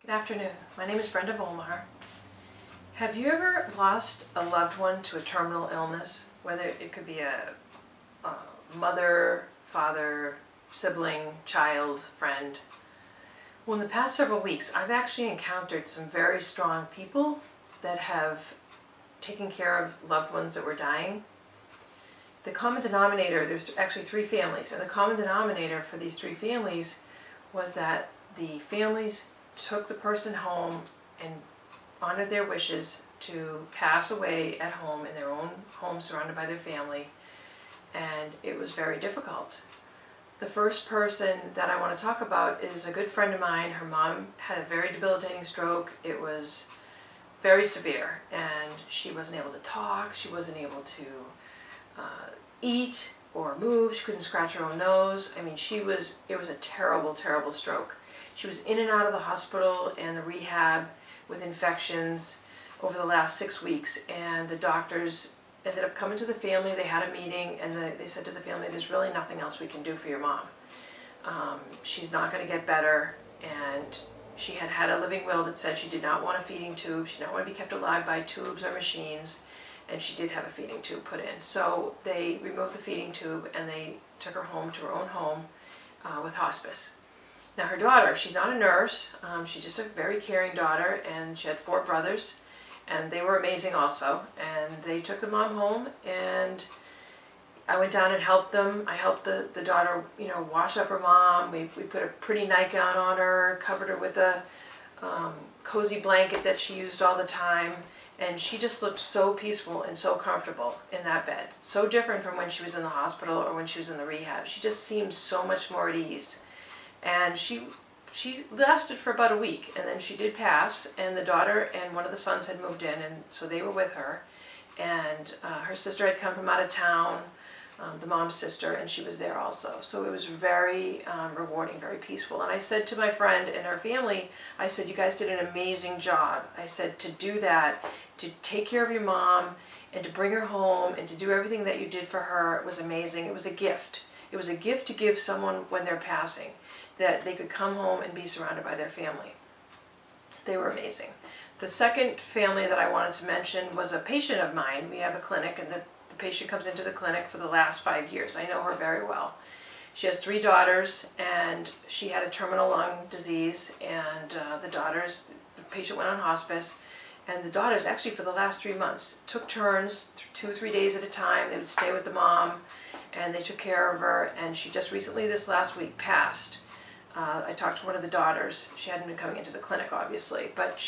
Good afternoon. My name is Brenda Vollmar. Have you ever lost a loved one to a terminal illness? Whether it could be a mother, father, sibling, child, friend. Well, in the past several weeks, I've actually encountered some very strong people that have taken care of loved ones that were dying. The common denominator, there's actually three families, and the common denominator for these three families was that the families took the person home and honored their wishes to pass away at home in their own home surrounded by their family, and it was very difficult. The first person that I want to talk about is a good friend of mine. Her mom had a very debilitating stroke. It was very severe, and she wasn't able to talk, she wasn't able to eat or move, she couldn't scratch her own nose. I mean, it was a terrible, terrible stroke. She was in and out of the hospital and the rehab with infections over the last 6 weeks, and the doctors ended up coming to the family. They had a meeting, and they said to the family, there's really nothing else we can do for your mom. She's not going to get better, and she had a living will that said she did not want a feeding tube, she did not want to be kept alive by tubes or machines, and she did have a feeding tube put in. So they removed the feeding tube and they took her home to her own home with hospice. Now her daughter, she's not a nurse, she's just a very caring daughter, and she had 4 brothers, and they were amazing also. And they took the mom home, and I went down and helped them. I helped the daughter, wash up her mom. We put a pretty nightgown on her, covered her with a cozy blanket that she used all the time, and she just looked so peaceful and so comfortable in that bed. So different from when she was in the hospital or when she was in the rehab. She just seemed so much more at ease. And she lasted for about a week, and then she did pass, and the daughter and one of the sons had moved in, and so they were with her. And her sister had come from out of town, the mom's sister, and she was there also. So it was very rewarding, very peaceful. And I said to my friend and her family, I said, you guys did an amazing job. I said, to do that, to take care of your mom, and to bring her home, and to do everything that you did for her, it was amazing. It was a gift. It was a gift to give someone when they're passing, that they could come home and be surrounded by their family. They were amazing. The second family that I wanted to mention was a patient of mine. We have a clinic, and the patient comes into the clinic for the last 5 years. I know her very well. She has 3 daughters, and she had a terminal lung disease, and the patient went on hospice, and the daughters, actually for the last 3 months, took turns, 2 or 3 days at a time. They would stay with the mom, and they took care of her, and she just recently, this last week, passed. I talked to one of the daughters. She hadn't been coming into the clinic, obviously, but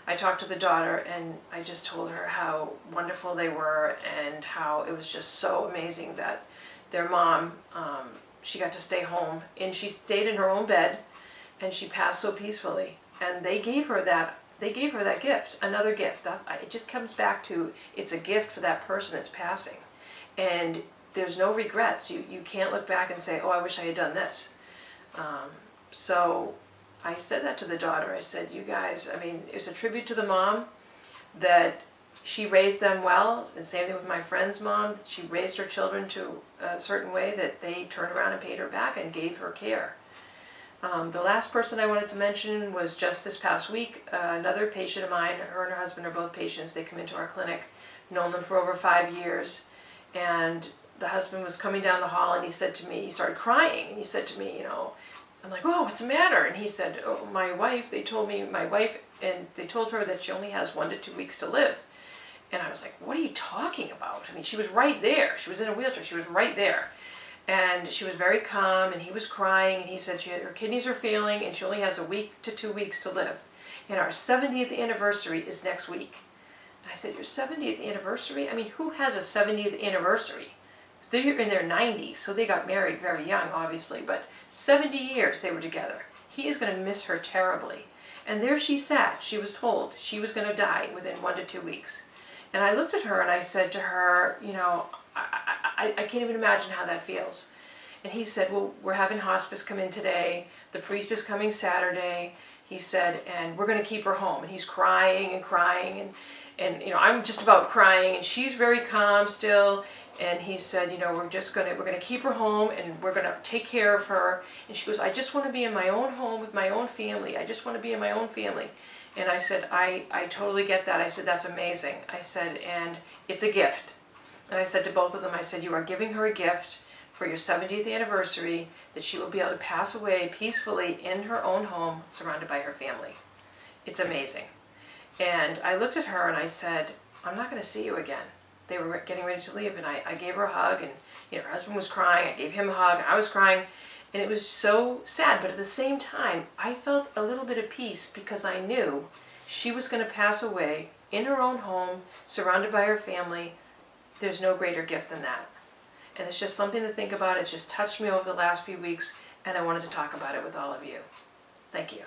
I talked to the daughter, and I just told her how wonderful they were and how it was just so amazing that their mom, she got to stay home, and she stayed in her own bed, and she passed so peacefully. And they gave her that gift, another gift. It just comes back to, it's a gift for that person that's passing. And there's no regrets. You can't look back and say, oh, I wish I had done this. So I said that to the daughter. I said, you guys, I mean, it's a tribute to the mom that she raised them well, and same thing with my friend's mom. She raised her children to a certain way that they turned around and paid her back and gave her care. The last person I wanted to mention was just this past week, another patient of mine. Her and her husband are both patients. They come into our clinic, known them for over 5 years, and the husband was coming down the hall, and he said to me, he started crying, and he said to me, I'm like, oh, what's the matter? And he said, oh, they told her that she only has 1 to 2 weeks to live. And I was like, what are you talking about? I mean, she was right there. She was in a wheelchair. She was right there. And she was very calm, and he was crying, and he said her kidneys are failing, and she only has 1 to 2 weeks to live. And our 70th anniversary is next week. And I said, your 70th anniversary? I mean, who has a 70th anniversary? They're in their 90s, so they got married very young, obviously, but 70 years they were together. He is going to miss her terribly. And there she sat. She was told she was going to die within 1 to 2 weeks. And I looked at her and I said to her, I can't even imagine how that feels. And he said, well, we're having hospice come in today. The priest is coming Saturday. He said, and we're going to keep her home. And he's crying and crying, and I'm just about crying, and she's very calm still. And he said, you know, we're gonna keep her home and we're gonna take care of her. And she goes, I just want to be in my own home with my own family. I just want to be in my own family. And I said, I totally get that. I said, that's amazing. I said, and it's a gift. And I said to both of them, I said, you are giving her a gift for your 70th anniversary, that she will be able to pass away peacefully in her own home, surrounded by her family. It's amazing. And I looked at her and I said, I'm not going to see you again. They were getting ready to leave, and I gave her a hug, and you know, her husband was crying. I gave him a hug, and I was crying, and it was so sad. But at the same time, I felt a little bit of peace because I knew she was going to pass away in her own home, surrounded by her family. There's no greater gift than that. And it's just something to think about. It's just touched me over the last few weeks, and I wanted to talk about it with all of you. Thank you.